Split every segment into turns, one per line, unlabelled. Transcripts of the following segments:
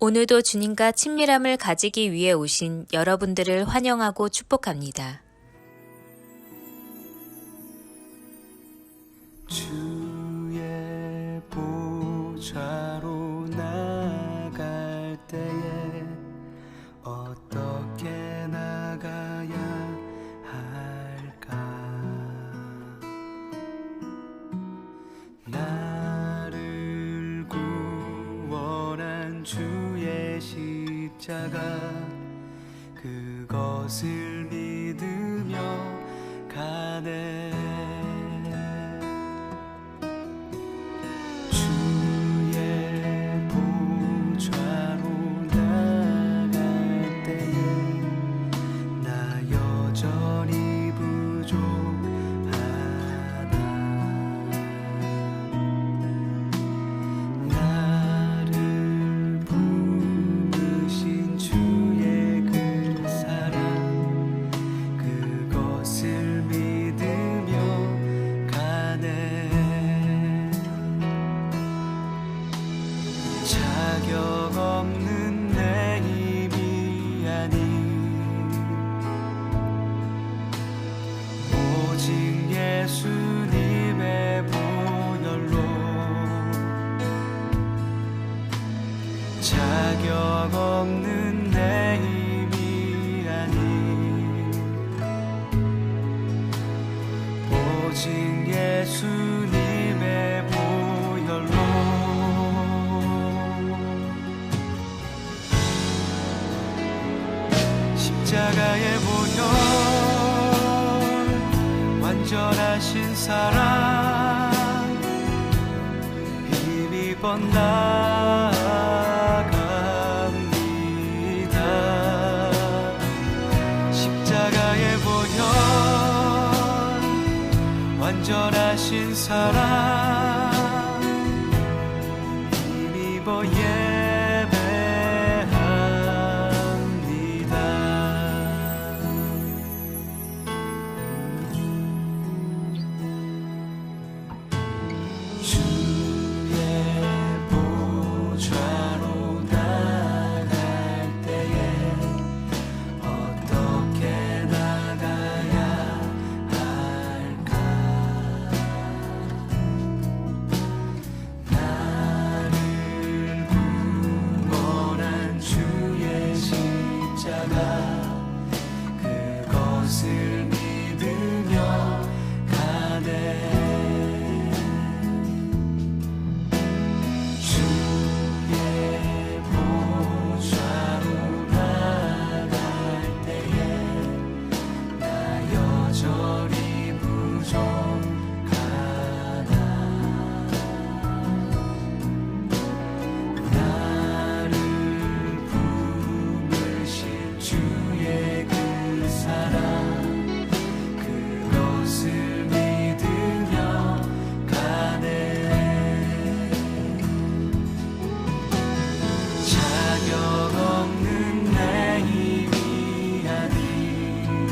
오늘도 주님과 친밀함을 가지기 위해 오신 여러분들을 환영하고 축복합니다.
주의 보좌로 나갈 때에 어떻게 나가야 할까? 나를 구원한 주의 십자가, 그것을 믿으며 가네. 자격 없는 내 힘이 아닌 오직 예수님의 보혈로, 자격 없는 내 힘이 아닌 오직 예수님의 보혈로, 십자가의 보혈, 완전하신 사랑, 힘입어 나아갑니다. 십자가의 보혈, 완전하신 사랑, 힘입어 그것을 믿으며 가네. 주의 보좌로 나갈 때에 나 여전히 부족하다. 나를 품으신 주의 그 사랑, 그것을 믿으며 가네. 자격 없는 내 힘이 아닌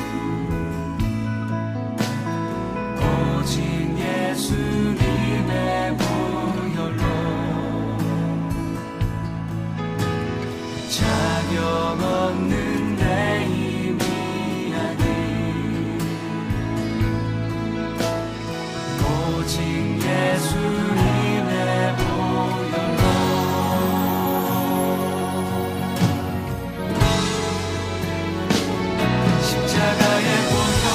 오직 예수님의 보혈로, 자격 없는 내 힘이 아닌 오직 예수님의 보혈로, 십자가의 보혈,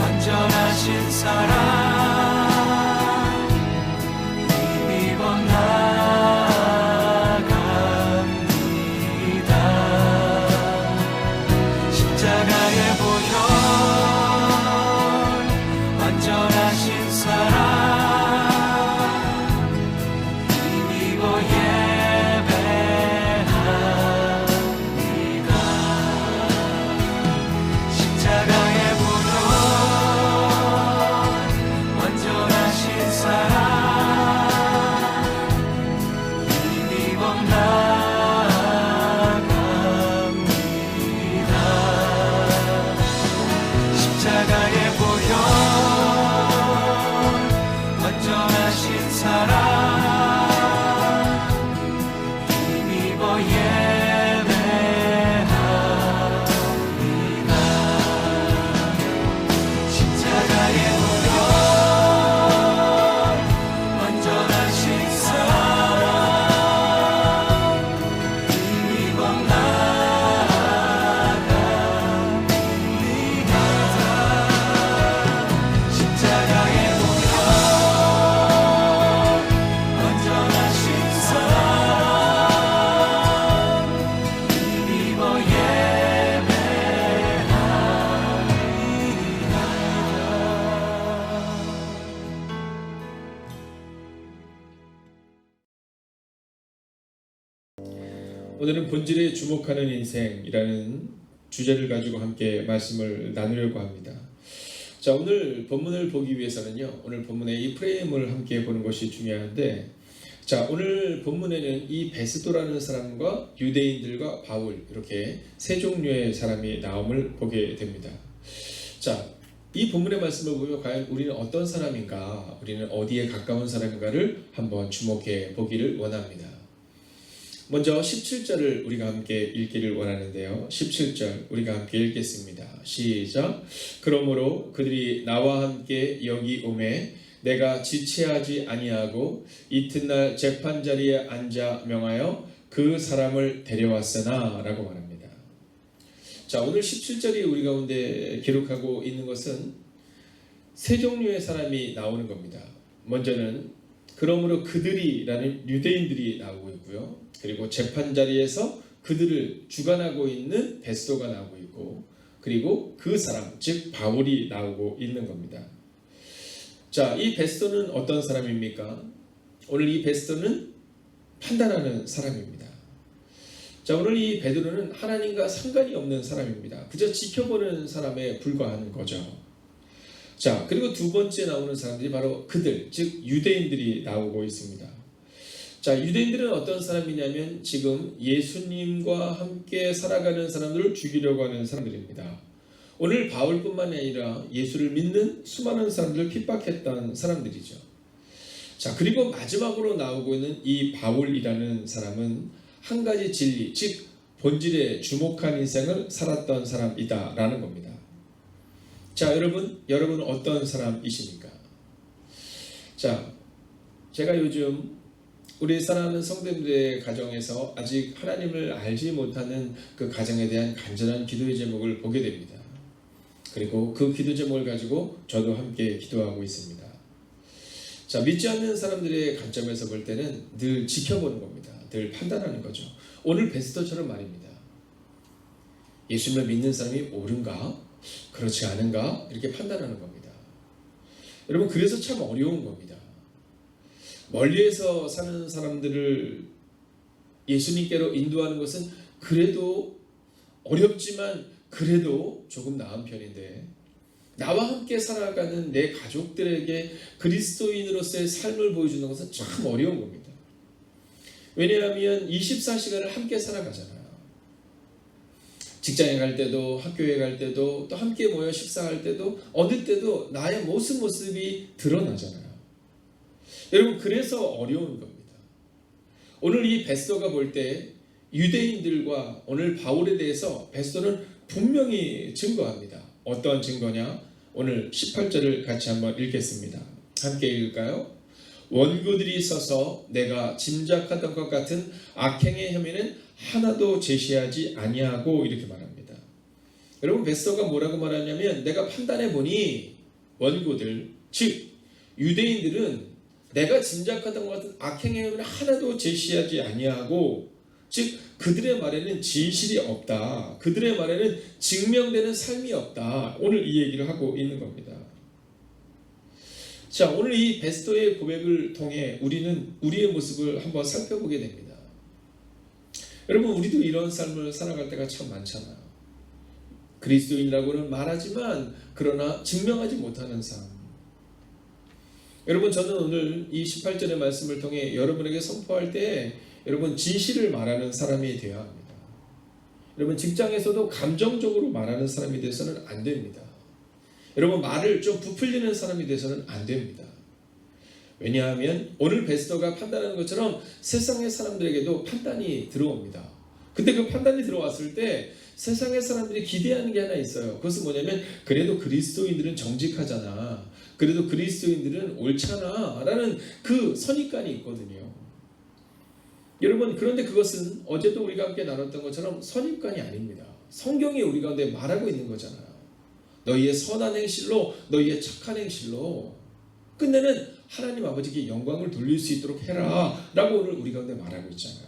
완전하신 사랑, 힘입어 나아갑니다.
오늘은 본질에 주목하는 인생이라는 주제를 가지고 함께 말씀을 나누려고 합니다. 자, 오늘 본문을 보기 위해서는요, 오늘 본문의 이 프레임을 함께 보는 것이 중요한데, 자, 오늘 본문에는 이 베스도라는 사람과 유대인들과 바울, 이렇게 세 종류의 사람이 나옴을 보게 됩니다. 자, 이 본문의 말씀을 보면 과연 우리는 어떤 사람인가, 우리는 어디에 가까운 사람인가를 한번 주목해 보기를 원합니다. 먼저 17절을 우리가 함께 읽기를 원하는데요. 17절 우리가 함께 읽겠습니다. 시작. 그러므로 그들이 나와 함께 여기 오매 내가 지체하지 아니하고 이튿날 재판자리에 앉아 명하여 그 사람을 데려왔으나 라고 말합니다. 자, 오늘 17절이 우리 가운데 기록하고 있는 것은 세 종류의 사람이 나오는 겁니다. 먼저는 그러므로 그들이라는 유대인들이 나오고 있고요. 그리고 재판자리에서 그들을 주관하고 있는 베스도가 나오고 있고, 그리고 그 사람, 즉 바울이 나오고 있는 겁니다. 자, 이 베스도는 어떤 사람입니까? 오늘 이 베스도는 판단하는 사람입니다. 자, 오늘 이 베드로는 하나님과 상관이 없는 사람입니다. 그저 지켜보는 사람에 불과한 거죠. 자, 그리고 두 번째 나오는 사람들이 바로 그들, 즉 유대인들이 나오고 있습니다. 자, 유대인들은 어떤 사람이냐면 지금 예수님과 함께 살아가는 사람들을 죽이려고 하는 사람들입니다. 오늘 바울뿐만 아니라 예수를 믿는 수많은 사람들을 핍박했던 사람들이죠. 자, 그리고 마지막으로 나오고 있는 이 바울이라는 사람은 한 가지 진리, 즉 본질에 주목한 인생을 살았던 사람이다라는 겁니다. 자, 여러분은 어떤 사람이십니까? 자, 제가 요즘 우리 사랑하는 성도님들의 가정에서 아직 하나님을 알지 못하는 그 가정에 대한 간절한 기도의 제목을 보게 됩니다. 그리고 그 기도 제목을 가지고 저도 함께 기도하고 있습니다. 자, 믿지 않는 사람들의 관점에서 볼 때는 늘 지켜보는 겁니다. 늘 판단하는 거죠. 오늘 베스도처럼 말입니다. 예수님을 믿는 사람이 옳은가? 그렇지 않은가? 이렇게 판단하는 겁니다. 여러분, 그래서 참 어려운 겁니다. 멀리에서 사는 사람들을 예수님께로 인도하는 것은 그래도 어렵지만 그래도 조금 나은 편인데, 나와 함께 살아가는 내 가족들에게 그리스도인으로서의 삶을 보여주는 것은 참 어려운 겁니다. 왜냐하면 24시간을 함께 살아가잖아요. 직장에 갈 때도, 학교에 갈 때도, 또 함께 모여 식사할 때도, 어느 때도 나의 모습이 드러나잖아요. 여러분, 그래서 어려운 겁니다. 오늘 이 베스도가 볼 때 유대인들과 오늘 바울에 대해서 베스도는 분명히 증거합니다. 어떠한 증거냐? 오늘 18절을 같이 한번 읽겠습니다. 함께 읽을까요? 원고들이 서서 내가 짐작하던 것 같은 악행의 혐의는 하나도 제시하지 아니하고 이렇게 말합니다. 여러분, 베스도가 뭐라고 말하냐면 내가 판단해 보니 원고들, 즉 유대인들은 내가 짐작하던 것 같은 악행의 혐의는 하나도 제시하지 아니하고, 즉 그들의 말에는 진실이 없다. 그들의 말에는 증명되는 삶이 없다. 오늘 이 얘기를 하고 있는 겁니다. 자, 오늘 이 베스도의 고백을 통해 우리는 우리의 모습을 한번 살펴보게 됩니다. 여러분, 우리도 이런 삶을 살아갈 때가 참 많잖아요. 그리스도인이라고는 말하지만 그러나 증명하지 못하는 삶. 여러분, 저는 오늘 이 18절의 말씀을 통해 여러분에게 선포할 때 여러분 진실을 말하는 사람이 되어야 합니다. 여러분, 직장에서도 감정적으로 말하는 사람이 돼서는 안 됩니다. 여러분, 말을 좀 부풀리는 사람이 돼서는 안 됩니다. 왜냐하면 오늘 베스도가 판단하는 것처럼 세상의 사람들에게도 판단이 들어옵니다. 근데 그 판단이 들어왔을 때 세상의 사람들이 기대하는 게 하나 있어요. 그것은 뭐냐면 그래도 그리스도인들은 정직하잖아. 그래도 그리스도인들은 옳잖아 라는 그 선입관이 있거든요. 여러분, 그런데 그것은 어제도 우리가 함께 나눴던 것처럼 선입관이 아닙니다. 성경이 우리 가운데 말하고 있는 거잖아요. 너희의 선한 행실로, 너희의 착한 행실로 끝내는 하나님 아버지께 영광을 돌릴 수 있도록 해라 라고 오늘 우리 가운데 말하고 있잖아요.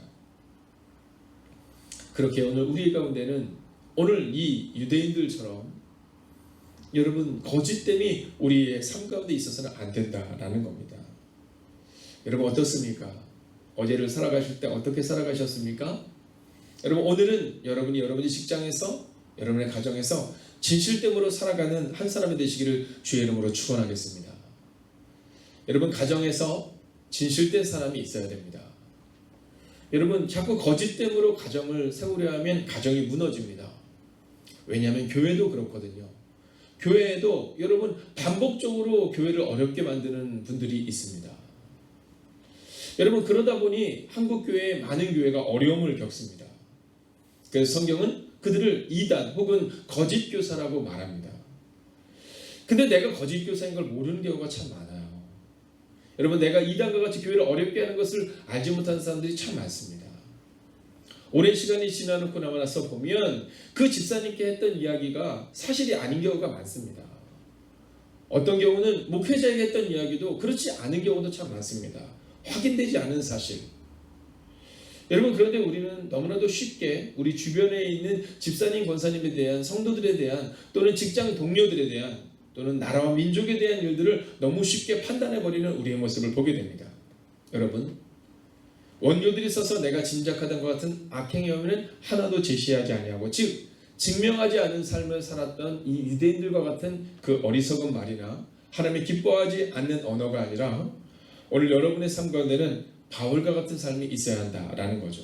그렇게 오늘 우리 가운데는 오늘 이 유대인들처럼 여러분 거짓됨이 우리의 삶 가운데 있어서는 안 된다라는 겁니다. 여러분, 어떻습니까? 어제를 살아가실 때 어떻게 살아가셨습니까? 여러분, 오늘은 여러분이 직장에서, 여러분의 가정에서 진실됨으로 살아가는 한 사람이 되시기를 주의 이름으로 축원하겠습니다. 여러분, 가정에서 진실된 사람이 있어야 됩니다. 여러분, 자꾸 거짓됨으로 가정을 세우려 하면 가정이 무너집니다. 왜냐하면 교회도 그렇거든요. 교회에도 여러분 반복적으로 교회를 어렵게 만드는 분들이 있습니다. 여러분, 그러다 보니 한국 교회의 많은 교회가 어려움을 겪습니다. 그래서 성경은 그들을 이단 혹은 거짓 교사라고 말합니다. 근데 내가 거짓 교사인 걸 모르는 경우가 참 많아요. 여러분, 내가 이단과 같이 교회를 어렵게 하는 것을 알지 못하는 사람들이 참 많습니다. 오랜 시간이 지나놓고 나서 보면 그 집사님께 했던 이야기가 사실이 아닌 경우가 많습니다. 어떤 경우는 목회자에게 했던 이야기도 그렇지 않은 경우도 참 많습니다. 확인되지 않은 사실. 여러분, 그런데 우리는 너무나도 쉽게 우리 주변에 있는 집사님, 권사님에 대한, 성도들에 대한, 또는 직장 동료들에 대한, 또는 나라와 민족에 대한 일들을 너무 쉽게 판단해버리는 우리의 모습을 보게 됩니다. 여러분, 원교들이 써서 내가 짐작하던 것 같은 악행의 혐의는 하나도 제시하지 아니하고, 즉 증명하지 않은 삶을 살았던 이 유대인들과 같은 그 어리석은 말이나 하나님이 기뻐하지 않는 언어가 아니라 오늘 여러분의 삶 가운데는 바울과 같은 삶이 있어야 한다라는 거죠.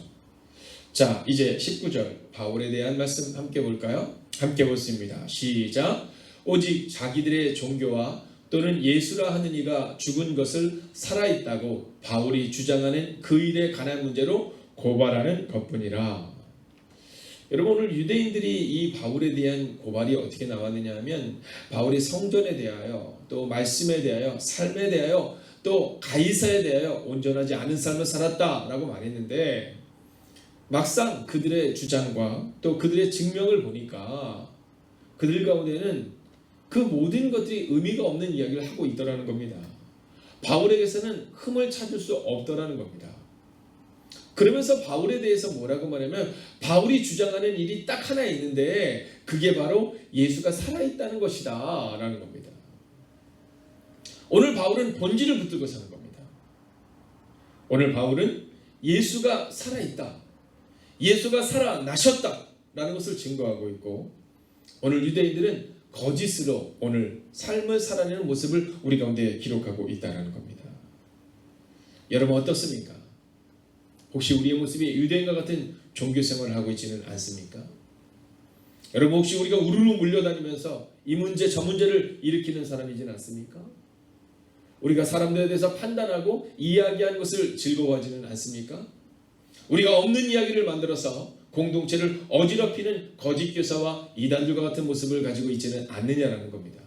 자, 이제 19절 바울에 대한 말씀 함께 볼까요? 함께 보겠습니다. 시작. 오직 자기들의 종교와 또는 예수라 하는 이가 죽은 것을 살아있다고 바울이 주장하는 그 일에 관한 문제로 고발하는 것뿐이라. 여러분, 오늘 유대인들이 이 바울에 대한 고발이 어떻게 나왔느냐 하면 바울이 성전에 대하여, 또 말씀에 대하여, 삶에 대하여, 또 가이사에 대하여 온전하지 않은 삶을 살았다라고 말했는데, 막상 그들의 주장과 또 그들의 증명을 보니까 그들 가운데는 그 모든 것들이 의미가 없는 이야기를 하고 있더라는 겁니다. 바울에게서는 흠을 찾을 수 없더라는 겁니다. 그러면서 바울에 대해서 뭐라고 말하면 바울이 주장하는 일이 딱 하나 있는데 그게 바로 예수가 살아있다는 것이다 라는 겁니다. 오늘 바울은 본질을 붙들고 사는 겁니다. 오늘 바울은 예수가 살아있다, 예수가 살아나셨다 라는 것을 증거하고 있고, 오늘 유대인들은 거짓으로 오늘 삶을 살아내는 모습을 우리 가운데 기록하고 있다는 겁니다. 여러분, 어떻습니까? 혹시 우리의 모습이 유대인과 같은 종교 생활을 하고 있지는 않습니까? 여러분, 혹시 우리가 우르르 물려다니면서 이 문제 저 문제를 일으키는 사람이지는 않습니까? 우리가 사람들에 대해서 판단하고 이야기하는 것을 즐거워하지는 않습니까? 우리가 없는 이야기를 만들어서 공동체를 어지럽히는 거짓 교사와 이단들과 같은 모습을 가지고 있지는 않느냐라는 겁니다.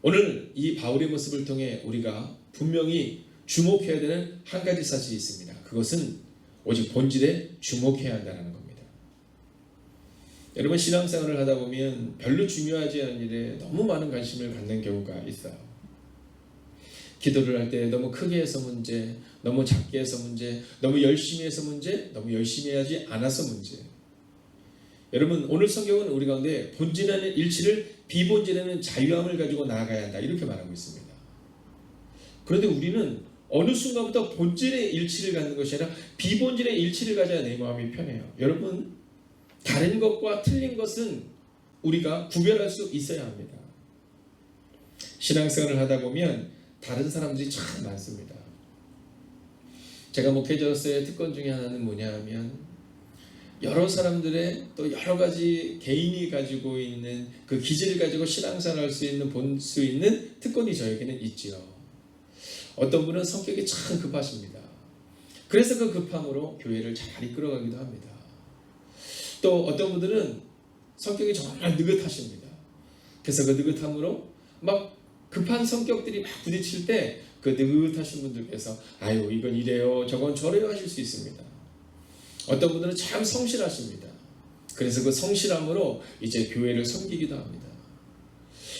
오늘 이 바울의 모습을 통해 우리가 분명히 주목해야 되는 한 가지 사실이 있습니다. 그것은 오직 본질에 주목해야 한다는 겁니다. 여러분, 신앙생활을 하다 보면 별로 중요하지 않은 일에 너무 많은 관심을 갖는 경우가 있어요. 기도를 할 때 너무 크게 해서 문제, 너무 작게 해서 문제, 너무 열심히 해서 문제, 너무 열심히 하지 않아서 문제. 여러분, 오늘 성경은 우리 가운데 본질에는 일치를, 비본질에는 자유함을 가지고 나아가야 한다 이렇게 말하고 있습니다. 그런데 우리는 어느 순간부터 본질의 일치를 갖는 것이 아니라 비본질의 일치를 가져야 내 마음이 편해요. 여러분, 다른 것과 틀린 것은 우리가 구별할 수 있어야 합니다. 신앙생활을 하다 보면 다른 사람들이 참 많습니다. 제가 목회자로서의 특권 중에 하나는 뭐냐 하면 여러 사람들의 또 여러 가지 개인이 가지고 있는 그 기질을 가지고 신앙생활을 할 수 있는, 볼 수 있는 특권이 저에게는 있지요. 어떤 분은 성격이 참 급하십니다. 그래서 그 급함으로 교회를 잘 이끌어가기도 합니다. 또 어떤 분들은 성격이 정말 느긋하십니다. 그래서 그 느긋함으로 막 급한 성격들이 막 부딪힐 때 그 느긋하신 분들께서 아유 이건 이래요 저건 저래요 하실 수 있습니다. 어떤 분들은 참 성실하십니다. 그래서 그 성실함으로 이제 교회를 섬기기도 합니다.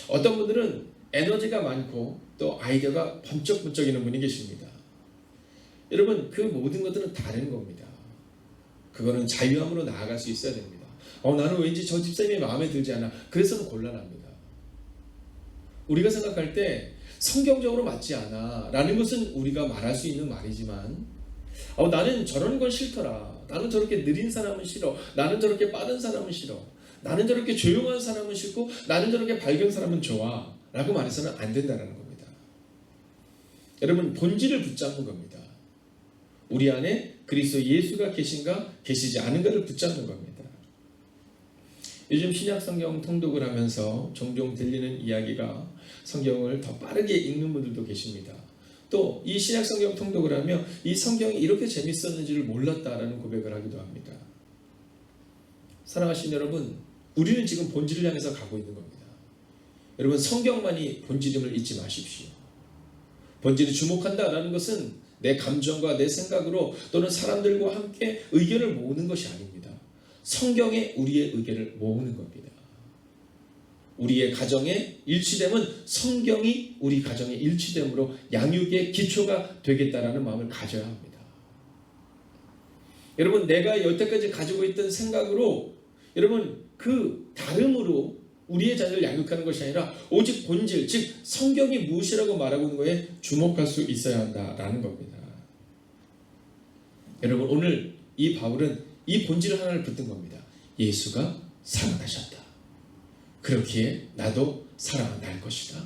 어떤 분들은 에너지가 많고 또 아이디어가 번쩍번쩍이는 분이 계십니다. 여러분, 그 모든 것들은 다른 겁니다. 그거는 자유함으로 나아갈 수 있어야 됩니다. 나는 왠지 저 집사님이 마음에 들지 않아. 그래서는 곤란합니다. 우리가 생각할 때 성경적으로 맞지 않아 라는 것은 우리가 말할 수 있는 말이지만 나는 저런 건 싫더라. 나는 저렇게 느린 사람은 싫어. 나는 저렇게 빠른 사람은 싫어. 나는 저렇게 조용한 사람은 싫고 나는 저렇게 밝은 사람은 좋아. 라고 말해서는 안 된다는 겁니다. 여러분, 본질을 붙잡는 겁니다. 우리 안에 그리스도 예수가 계신가 계시지 않은가를 붙잡는 겁니다. 요즘 신약 성경 통독을 하면서 종종 들리는 이야기가 성경을 더 빠르게 읽는 분들도 계십니다. 또 이 신약 성경 통독을 하며 이 성경이 이렇게 재밌었는지를 몰랐다라는 고백을 하기도 합니다. 사랑하시는 여러분, 우리는 지금 본질을 향해서 가고 있는 겁니다. 여러분, 성경만이 본질임을 잊지 마십시오. 본질에 주목한다라는 것은 내 감정과 내 생각으로 또는 사람들과 함께 의견을 모으는 것이 아닙니다. 성경에 우리의 의견을 모으는 겁니다. 우리의 가정의 일치됨은 성경이 우리 가정의 일치됨으로 양육의 기초가 되겠다라는 마음을 가져야 합니다. 여러분, 내가 여태까지 가지고 있던 생각으로 여러분 그 다름으로 우리의 자녀를 양육하는 것이 아니라 오직 본질, 즉 성경이 무엇이라고 말하고 있는 거에 주목할 수 있어야 한다라는 겁니다. 여러분, 오늘 이 바울은 이 본질 하나를 붙든 겁니다. 예수가 살아나셨다. 그렇기에 나도 살아날 것이다.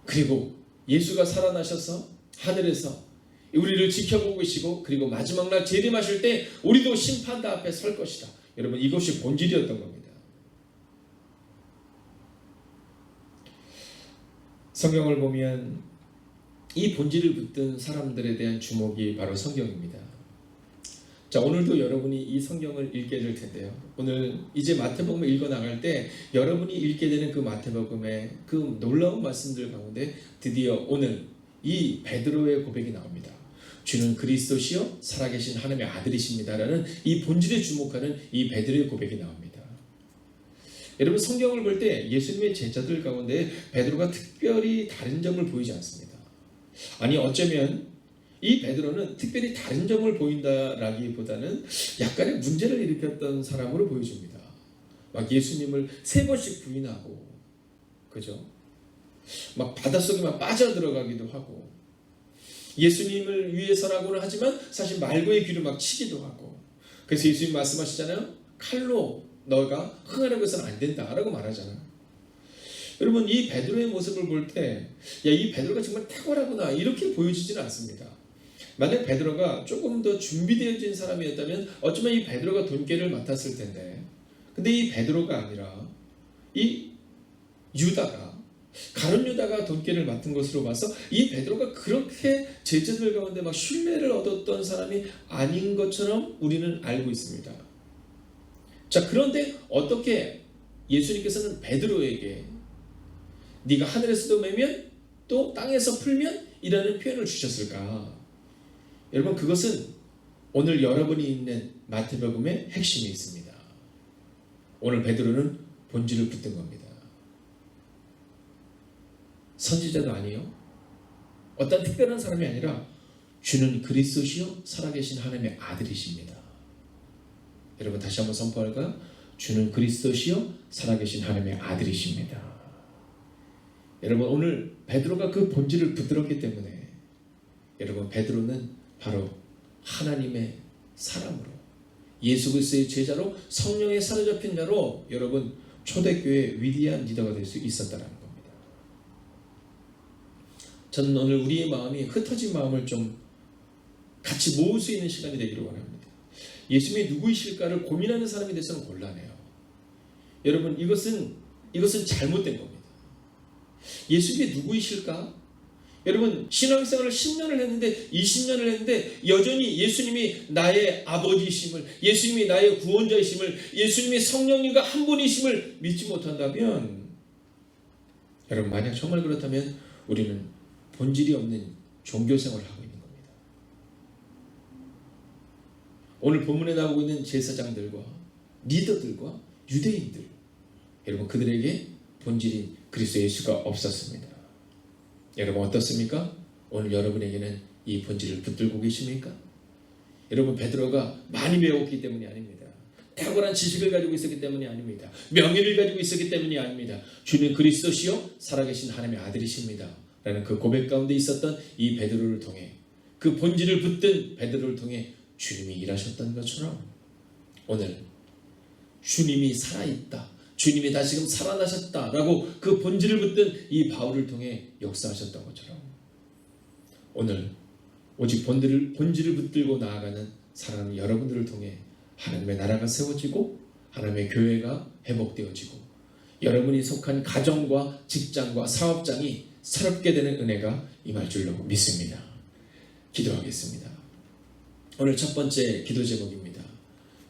그리고 예수가 살아나셔서 하늘에서 우리를 지켜보고 계시고 그리고 마지막 날 재림하실 때 우리도 심판대 앞에 설 것이다. 여러분, 이것이 본질이었던 겁니다. 성경을 보면 이 본질을 붙든 사람들에 대한 주목이 바로 성경입니다. 자, 오늘도 여러분이 이 성경을 읽게 될 텐데요. 오늘 이제 마태복음을 읽어 나갈 때 여러분이 읽게 되는 그 마태복음의 그 놀라운 말씀들 가운데 드디어 오늘 이 베드로의 고백이 나옵니다. 주는 그리스도시요 살아계신 하나님의 아들이십니다라는 이 본질에 주목하는 이 베드로의 고백이 나옵니다. 여러분, 성경을 볼 때 예수님의 제자들 가운데 베드로가 특별히 다른 점을 보이지 않습니다. 아니, 어쩌면 이 베드로는 특별히 다른 점을 보인다라기보다는 약간의 문제를 일으켰던 사람으로 보여집니다. 막 예수님을 3번씩 부인하고, 그죠? 막 바닷속에 막 빠져들어가기도 하고, 예수님을 위해서라고는 하지만 사실 말고의 귀를 막 치기도 하고, 그래서 예수님 말씀하시잖아요. 칼로 너가 흥하려고 해서는 안 된다라고 말하잖아요. 여러분, 이 베드로의 모습을 볼 때 이 베드로가 정말 탁월하구나 이렇게 보여지지는 않습니다. 만약 베드로가 조금 더 준비되어진 사람이었다면 어쩌면 이 베드로가 돈깨를 맡았을 텐데, 근데 이 베드로가 아니라 이 유다가, 가룟 유다가 돈깨를 맡은 것으로 봐서 이 베드로가 그렇게 제자들 가운데 막 신뢰를 얻었던 사람이 아닌 것처럼 우리는 알고 있습니다. 자, 그런데 어떻게 예수님께서는 베드로에게 네가 하늘에서도 매면 또 땅에서 풀면 이라는 표현을 주셨을까? 여러분, 그것은 오늘 여러분이 있는 마태복음의 핵심이 있습니다. 오늘 베드로는 본질을 붙든 겁니다. 선지자도 아니요, 어떤 특별한 사람이 아니라 주는 그리스도시요 살아계신 하나님의 아들이십니다. 여러분, 다시 한번 선포할까요? 주는 그리스도시요 살아계신 하나님의 아들이십니다. 여러분, 오늘 베드로가 그 본질을 붙들었기 때문에 여러분, 베드로는 바로 하나님의 사람으로, 예수 그리스도의 제자로, 성령에 사로잡힌 자로 여러분 초대교회의 위대한 리더가 될 수 있었다는 겁니다. 저는 오늘 우리의 마음이 흩어진 마음을 좀 같이 모을 수 있는 시간이 되기를 원합니다. 예수님이 누구이실까를 고민하는 사람이 돼서는 곤란해요. 여러분, 이것은 잘못된 겁니다. 예수님이 누구이실까? 여러분, 신앙생활을 10년을 했는데 20년을 했는데 여전히 예수님이 나의 아버지이심을, 예수님이 나의 구원자이심을, 예수님이 성령님과 한 분이심을 믿지 못한다면, 여러분, 만약 정말 그렇다면 우리는 본질이 없는 종교생활을 하고 있는 겁니다. 오늘 본문에 나오고 있는 제사장들과 리더들과 유대인들, 여러분, 그들에게 본질인 그리스도 예수가 없었습니다. 여러분, 어떻습니까? 오늘 여러분에게는 이 본질을 붙들고 계십니까? 여러분, 베드로가 많이 배웠기 때문이 아닙니다. 탁월한 지식을 가지고 있었기 때문이 아닙니다. 명예를 가지고 있었기 때문이 아닙니다. 주는 그리스도시요 살아계신 하나님의 아들이십니다 라는 그 고백 가운데 있었던 이 베드로를 통해 그 본질을 붙든 베드로를 통해 주님이 일하셨던 것처럼 오늘 주님이 살아있다, 주님이 다시금 살아나셨다라고 그 본질을 붙든 이 바울을 통해 역사하셨던 것처럼 오늘 오직 본질을 붙들고 나아가는 사랑하는 여러분들을 통해 하나님의 나라가 세워지고 하나님의 교회가 회복되어지고 여러분이 속한 가정과 직장과 사업장이 새롭게 되는 은혜가 임할 줄로 믿습니다. 기도하겠습니다. 오늘 첫 번째 기도 제목입니다.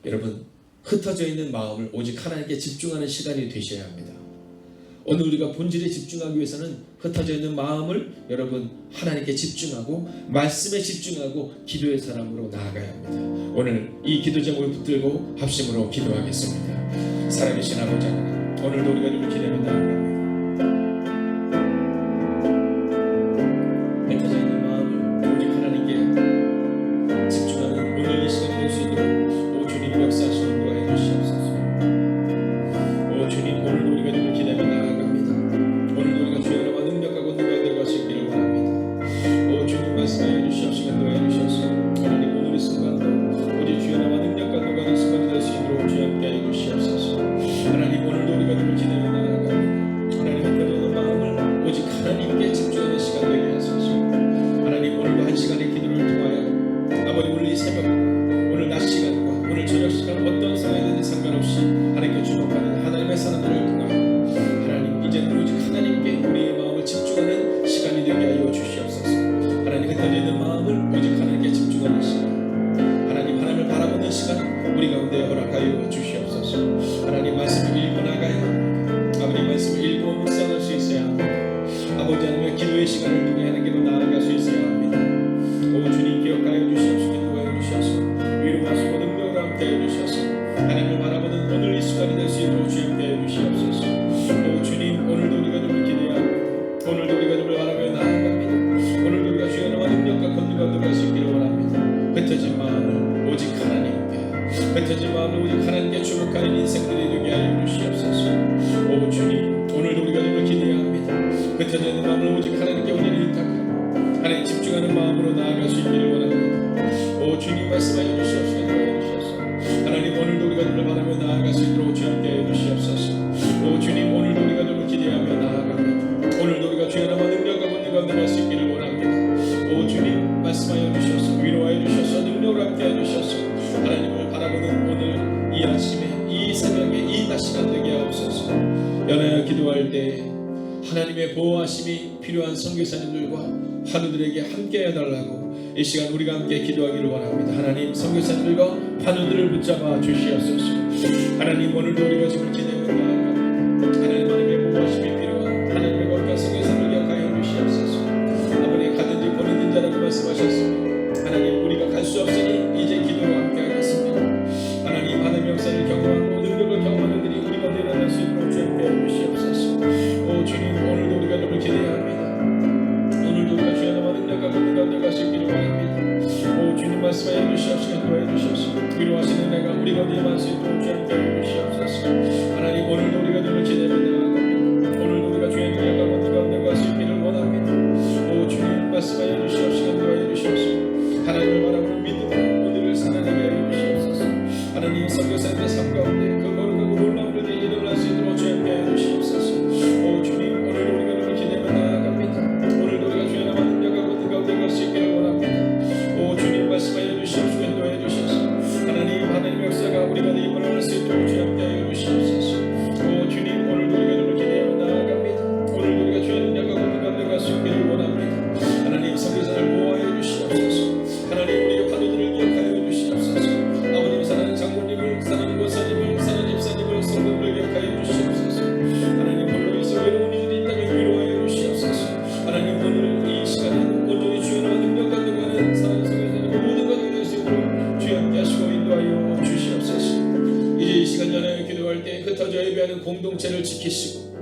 여러분, 흩어져 있는 마음을 오직 하나님께 집중하는 시간이 되셔야 합니다. 오늘 우리가 본질에 집중하기 위해서는 흩어져 있는 마음을 여러분 하나님께 집중하고 말씀에 집중하고 기도의 사람으로 나아가야 합니다. 오늘 이 기도 제목을 붙들고 합심으로 기도하겠습니다. 살아계신 아버지 하나님, 오늘도 우리가 주를 기대하며 나아갑니다. 흩어져 있는 마음을 오직 하나님께 집중하는 오늘 이 시간이 될 수 있도록 오 주님 역사하시는 거에 주시옵소서. 오 주님, 오늘도 우리가 주를 기대하며 나아갑니다. 오늘도 우리가 주의 나라와 능력과 권능과 들어갈 수 있기를 원합니다. 오 주님, 말씀하여 주시옵시고 인도하여 주시옵소서. 하나님, 오늘 이 순간도 오직 주의 나라와 능력과 권능과 순간이 될 수 있도록 주의 함께하여 주시옵소서. 하나님, 오늘도 우리가 주를 기대하며 나아갑니다. 하나님, 흩어지는 마음을 오직 하나님께 집중하는 시간 되게 하소서. 하나님, 오늘도 한 시간의 기도를 통하여 아버지 오늘 이 새벽, 오늘 낮 시간과 오늘 저녁 시간 어떤 상황이든지 상관없이 하나님께 주목하는 하나님의 사람들을 통하여 하나님, 이제는 오직 하나님께 우리의 마음을 집중하는 시간이 되게 하여 주시옵소서. 하나님, 흩어져 있는 마음을 오직 하나님께 집중하는 시간, 하나님을 바라보는 시간 우리 가운데 허락하여 주시옵소서. 하나님, 말씀을 읽고 나가야 합니다. 아버지, 말씀을 읽고 묵상할 수 있어야 합니다. 아버지 하나님의 기도의 시간을 통해 하나님께로 나아갈 수 있어야 합니다. 오 주님, 기억하여 주시옵시고 인도하여 주셔서 위로하시고 능력으로 함께하여 주셔서 하나님을 바라보는 오늘 이 시간이 될 수 있도록 주여 함께하여 주시옵소서. 오 주님, 오늘도 우리가 주를 기대합니다. 오늘도 우리가 주를 바라며 나아갑니다. 오늘도 우리가 주의 나라와 능력과 권능과 들어갈 수 있기를 원합니다. 흩어진 마음을 오직 하나님께, 흩어진 마음을 오직 하나님께 주목하는 인생들이 되게 하여 주시옵소서. 오 주님, 오늘도 우리가 주를 기대합니다. 흩어져 있는 마음을 오직 하나님께 온전히 의탁하고 하나님 집중하는 마음으로 나아갈 수 있기를 원합니다. 오 주님, 말씀하여 주시옵소서. 인도하여 주셔서 하나님, 오늘도 우리가 주를 바라며 나아갈 수 있도록 주여 함께하여 주시옵소서. 오 주님, 오늘도 우리가 주를 기대하며 나아갑니다. 오늘도 우리가 주의 나라와 능력과 권능과 들어갈 수 있기를 원합니다. 오 주님, 말씀하여 주셔서 위로하여 주셔서 능력을 함께하여 주셔서 하나님을 바라보는 오늘 이 아침에 이 새벽에 이 낮 시간 되게 하옵소서. 연하여 기도할 때 하나님의 보호하심이 필요한 선교사님들과 환우들에게 함께 해달라고 이 시간 우리가 함께 기도하기를 원합니다. 하나님, 선교사님들과 환우들을 붙잡아 주시옵소서. 하나님, 오늘도 우리가 지금 기대하며 나아갑니다. 하나님의 보호하심이 필요한 하나님의 거룩한 선교사님을 기억하여 주시옵소서. 아버지, 가든지 보는 자라고 말씀하셨습니다. 하나님, 우리가 갈 수 없으니 이제 기도로 함께 하겠습니다. 하나님, 하나님의 역사를 경험하고 능력을 경험하는 들이 우리가 일어날 수 있도록 주여 함께하여 주시옵소서. 오 주님, 오늘도 우리가 주를 기대합니다. 오늘도 우리가 주의 나라와 능력과 권능과 들어갈 수 있기를 원합니다. 오 주님, 말씀하여 주시옵시고 인도하여 주시옵소서. 위로하시는 내가 우리 가운데 임할 수 있도록 주여 함께하여 주시옵소서. 하나님, 오늘도 우리가 주를 기대하며 나아갑니다. 오늘도 우리가 주의 능력과 권능과 들어갈 수 있기를 원합니다. 오 주님, 말씀하여 주시옵시고 인도하여 주시옵소서. 하나님을 바라보는 믿음으로 오늘을 살아내게 하여 주시옵소서. 하나님, 선교사님의 삶 가운데 그 거룩하고 놀라운 일이 일어날 수 있도록 주여 함께하여 주시옵소서. 오 주님, 오늘도 우리가 주를 기대하며 나아갑니다. 오늘도 우리가 주의 나라와 능력과 권능과 들어갈 수 있기를 원합니다. 오 주님, 말씀하여 주시옵시고 인도하여 주시옵소서. 하나님의 역사가 우리 가운데 임할 수 있도록 주여 함께하여 주시옵소서. 오 주님, 오늘도 우리가 주를 기대하며 나아갑니다. 오늘도 우리가 주의 능력과 권능과 들어갈 수 있기를 원합니다. 하나님, 선교사를 보호하여 주시옵소서. 하나님, 우리의 환우들을 기억하여 주시옵소서. 아버님, 사랑하는 장모님을, 사랑하는 권사님을, 사랑하는 집사님을, 성도들을 기억하여 주시옵소서. 하나님, 홀로 있어 외로운 이들이 있다면 위로하여 주시옵소서. 하나님, 오늘 이 시간에 온전히 주의 나라와 능력과 들어가는 사랑하는 성도들의 모든 것들을 될 수 있도록 주여 함께 하시고 인도하여 주시옵소서. 이제 이 시간 연하여 기도할 때 흩어져 예배하는 공동체를 지키시고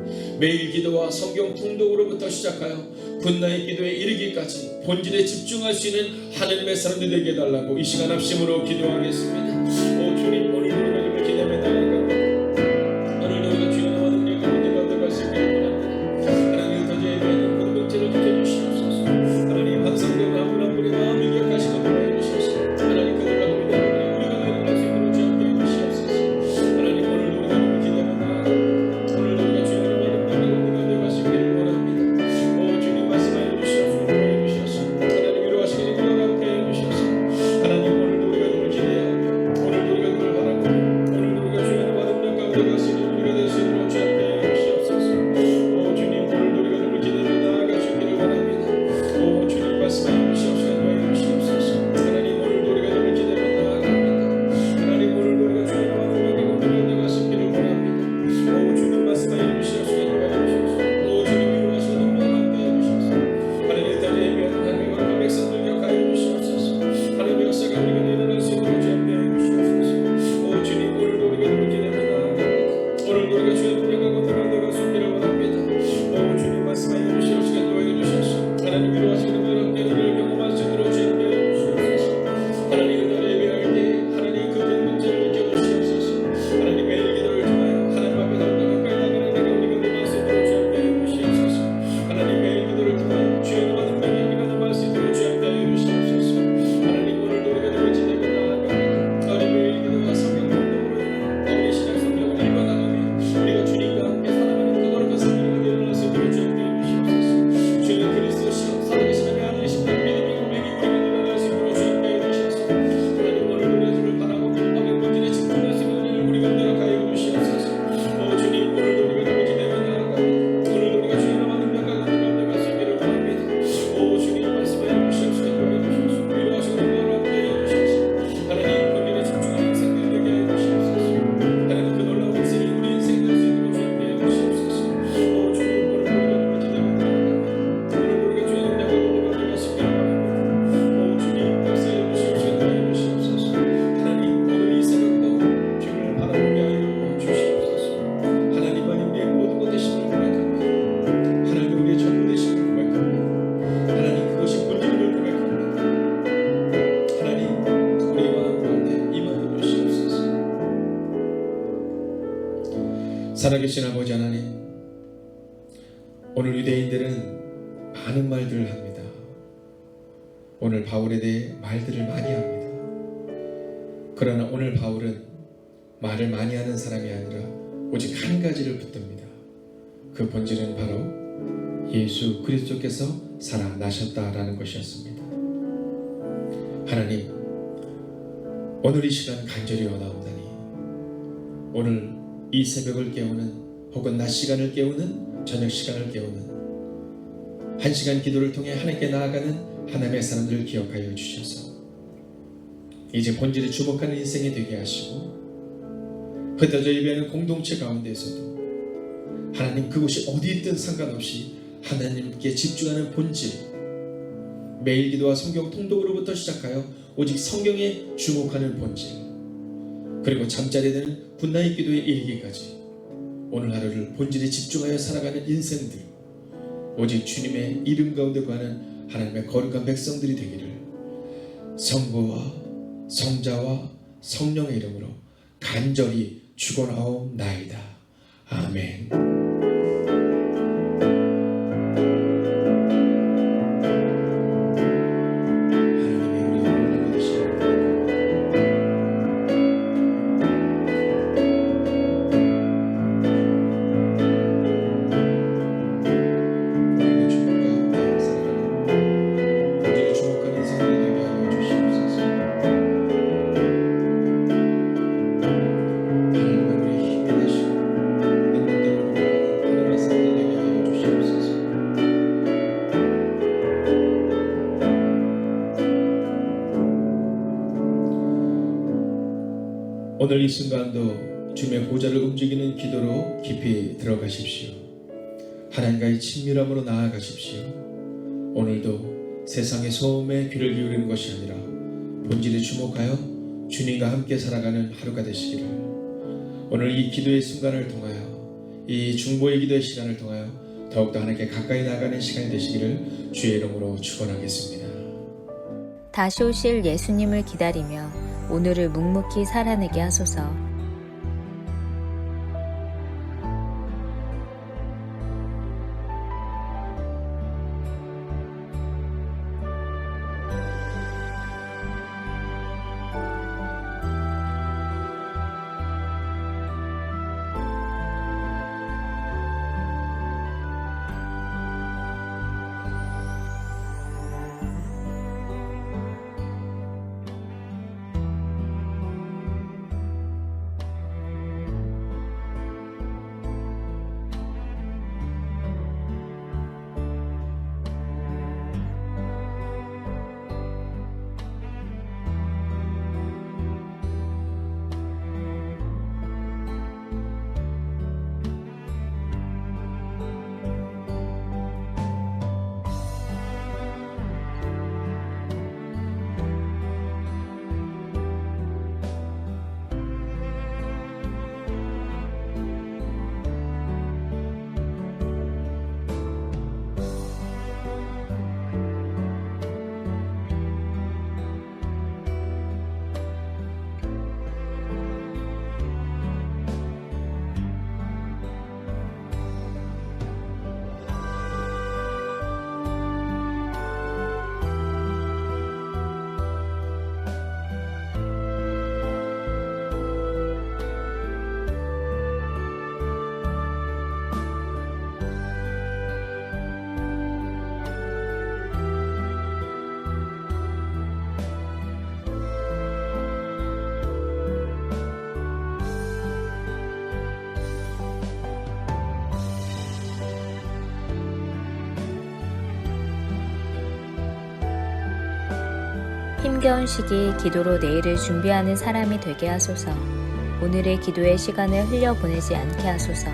매일 기도와 성경 통독으로부터 시작하여 분나의 기도에 이르기까지 본질에 집중할 수 있는 하나님의 사람들 되게 해달라고 이 시간 합심으로 기도하겠습니다. 오 주님, 오늘도 우리가 주를 기대하며 나아갑니다. 오늘도 우리가 주의 나라와 능력과 권능과 들어갈 수 있기를 원합니다. 하나님, 흩어져 예배하는 공동체를 지켜주시옵소서. 하나님, 한 성도 한 분 한 분의 마음을 기억하여 살아계신 아버지 하나님, 오늘 유대인들은 많은 말들을 합니다. 오늘 바울에 대해 말들을 많이 합니다. 그러나 오늘 바울은 말을 많이 하는 사람이 아니라 오직 한 가지를 붙듭니다. 그 본질은 바로 예수 그리스도께서 살아나셨다라는 것이었습니다. 하나님, 오늘 이 시간 간절히 원하옵나니 오늘 이 새벽을 깨우는 혹은 낮 시간을 깨우는 저녁 시간을 깨우는 한 시간 기도를 통해 하나님께 나아가는 하나님의 사람들을 기억하여 주셔서 이제 본질에 주목하는 인생이 되게 하시고 흩어져 예배하는 공동체 가운데에서도 하나님 그곳이 어디 있든 상관없이 하나님께 집중하는 본질, 매일 기도와 성경 통독으로부터 시작하여 오직 성경에 주목하는 본질, 그리고 잠자리에 드는 굿나잇 기도에 이르기까지 오늘 하루를 본질에 집중하여 살아가는 인생들, 오직 주님의 이름 가운데 거하는 하나님의 거룩한 백성들이 되기를 성부와 성자와 성령의 이름으로 간절히 축원하옵나이다. 아멘. 오늘 이 순간도 주님의 보좌를 움직이는 기도로 깊이 들어가십시오. 하나님과의 친밀함으로 나아가십시오. 오늘도 세상의 소음에 귀를 기울이는 것이 아니라 본질에 주목하여 주님과 함께 살아가는 하루가 되시기를, 오늘 이 기도의 순간을 통하여, 이 중보의 기도의 시간을 통하여 더욱더 하나님께 가까이 나가는 시간이 되시기를 주의 이름으로 축원하겠습니다.
다시 오실 예수님을 기다리며 오늘을 묵묵히 살아내게 하소서. 힘겨운 시기 기도로 내일을 준비하는 사람이 되게 하소서. 오늘의 기도의 시간을 흘려보내지 않게 하소서.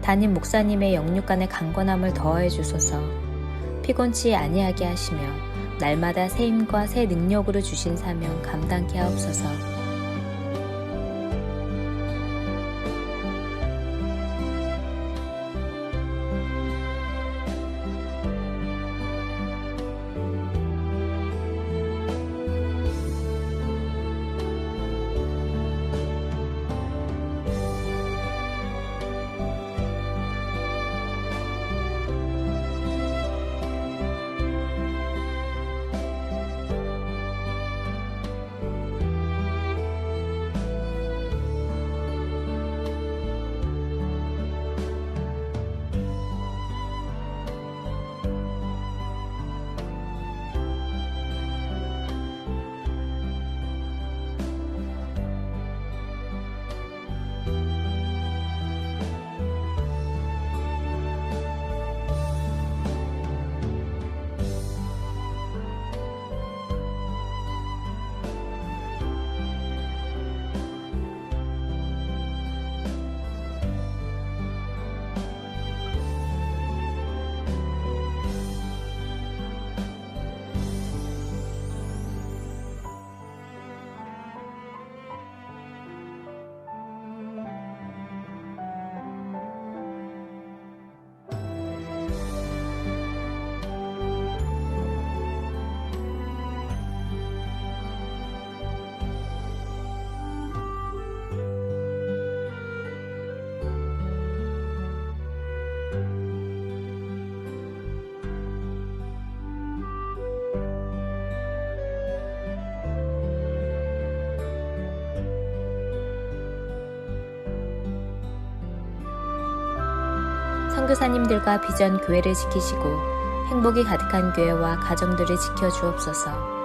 담임 목사님의 영육간의 강건함을 더하여 주소서. 피곤치 아니하게 하시며 날마다 새 힘과 새 능력으로 주신 사명 감당케 하옵소서. 선교사님들과 비전 교회를 지키시고 행복이 가득한 교회와 가정들을 지켜 주옵소서.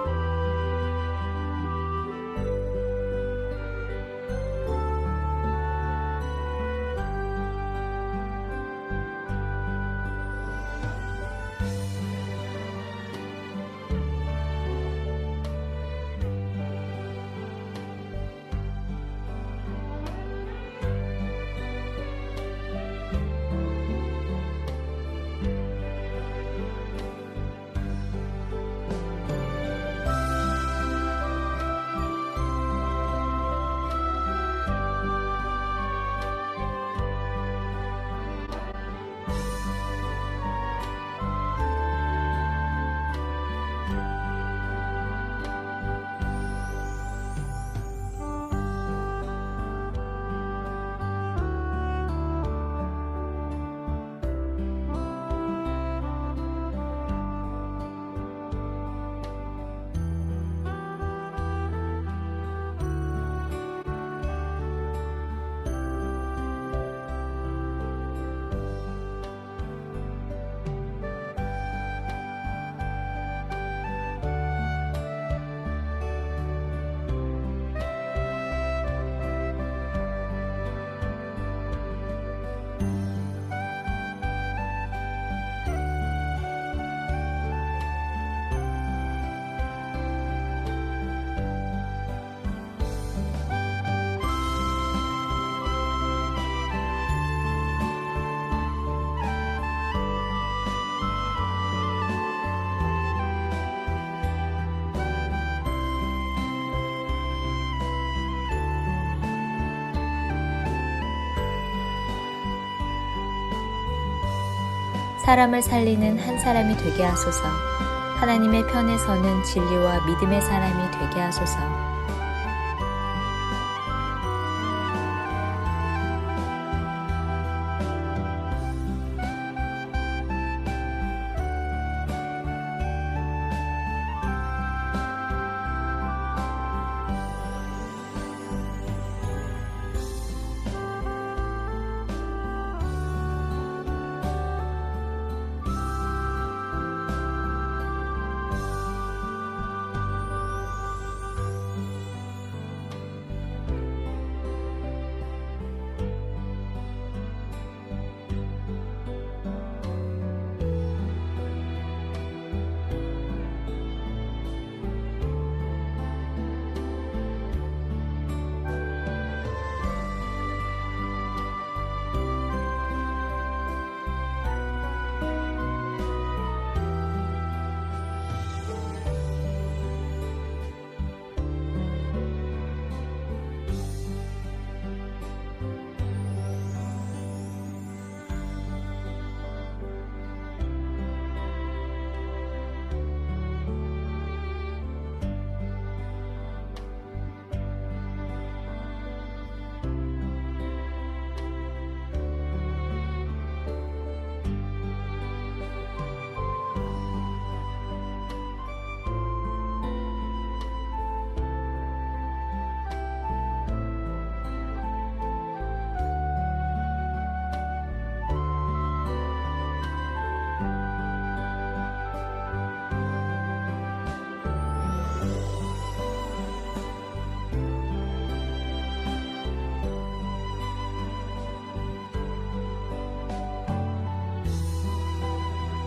사람을 살리는 한 사람이 되게 하소서. 하나님의 편에 서는 진리와 믿음의 사람이 되게 하소서.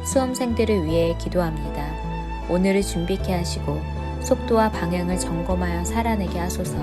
수험생들을 위해 기도합니다. 오늘을 준비케 하시고 속도와 방향을 점검하여 살아내게 하소서.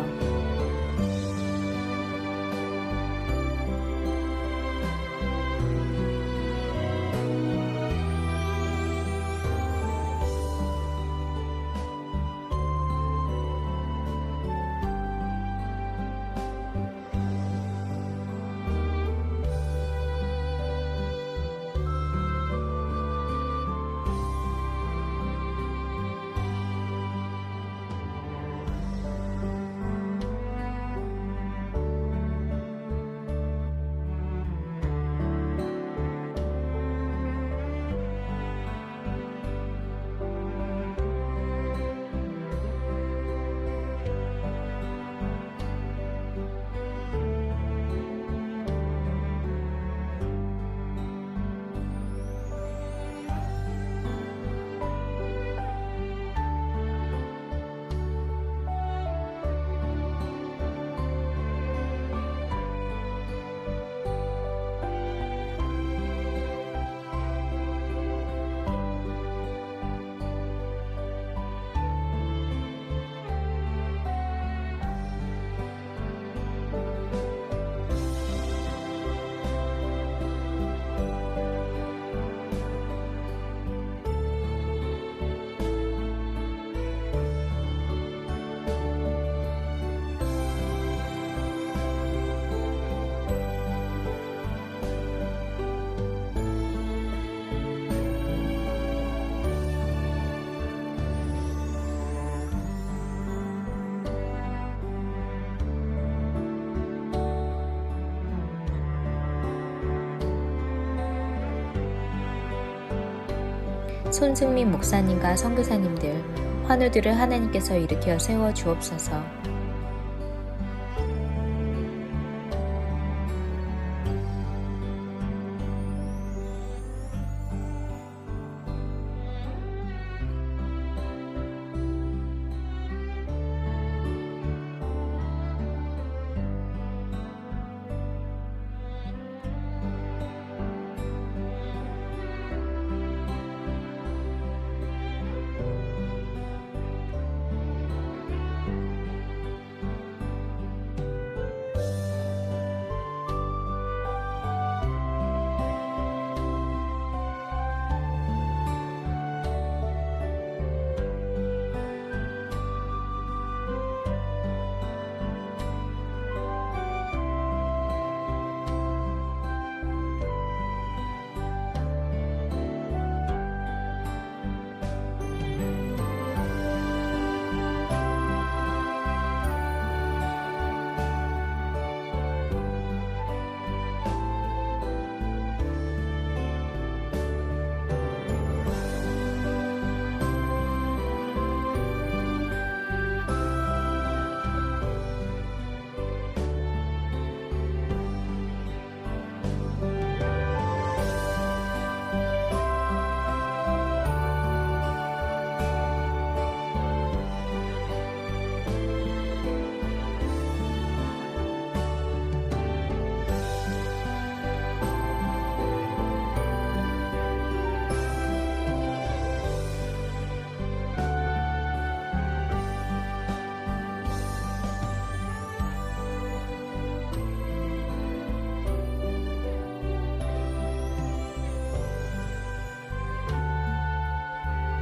손승민 목사님과 선교사님들, 환우들을 하나님께서 일으켜 세워 주옵소서.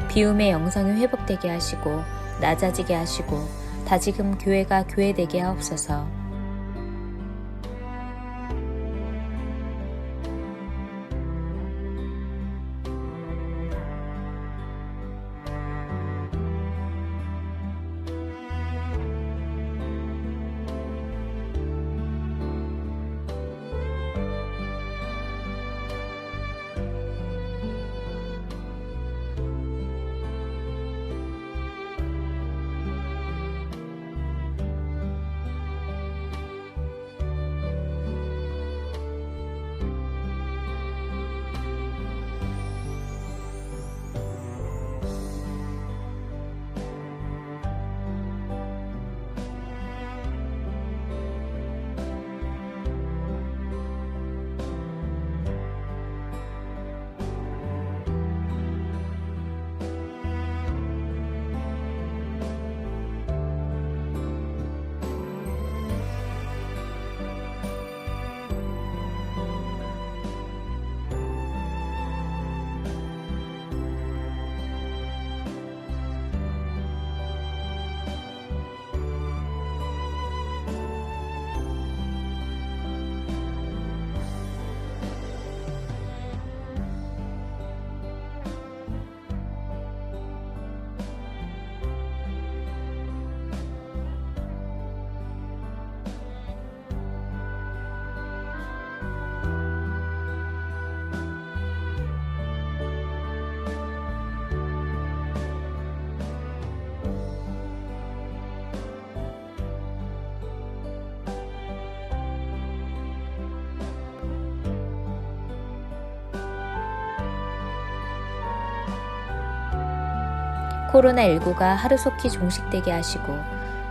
비움의 영성이 회복되게 하시고 낮아지게 하시고 다지금 교회가 교회되게 하옵소서. 코로나19가 하루속히 종식되게 하시고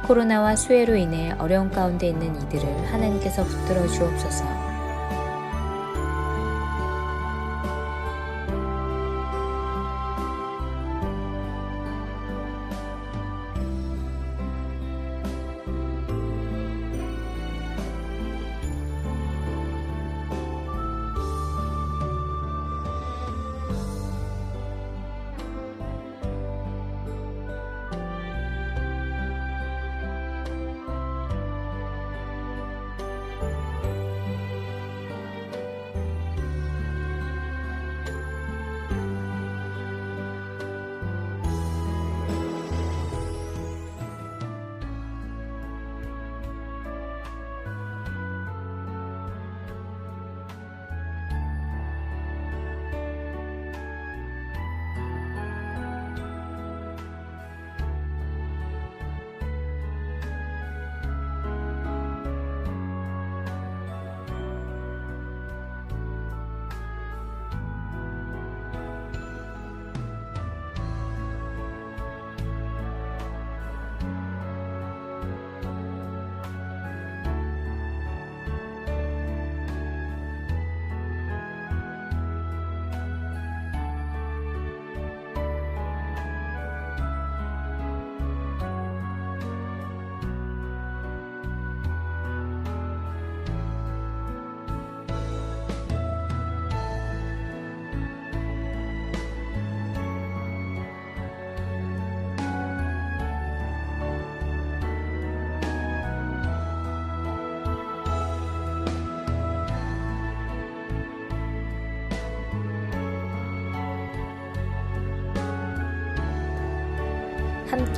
코로나와 수해로 인해 어려운 가운데 있는 이들을 하나님께서 붙들어 주옵소서.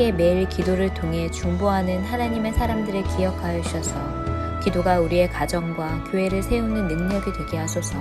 함께 매일 기도를 통해 중보하는 하나님의 사람들을 기억하여 주셔서 기도가 우리의 가정과 교회를 세우는 능력이 되게 하소서.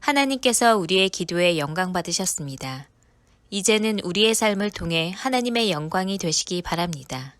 하나님께서 우리의 기도에 영광 받으셨습니다. 이제는 우리의 삶을 통해 하나님의 영광이 되시기 바랍니다.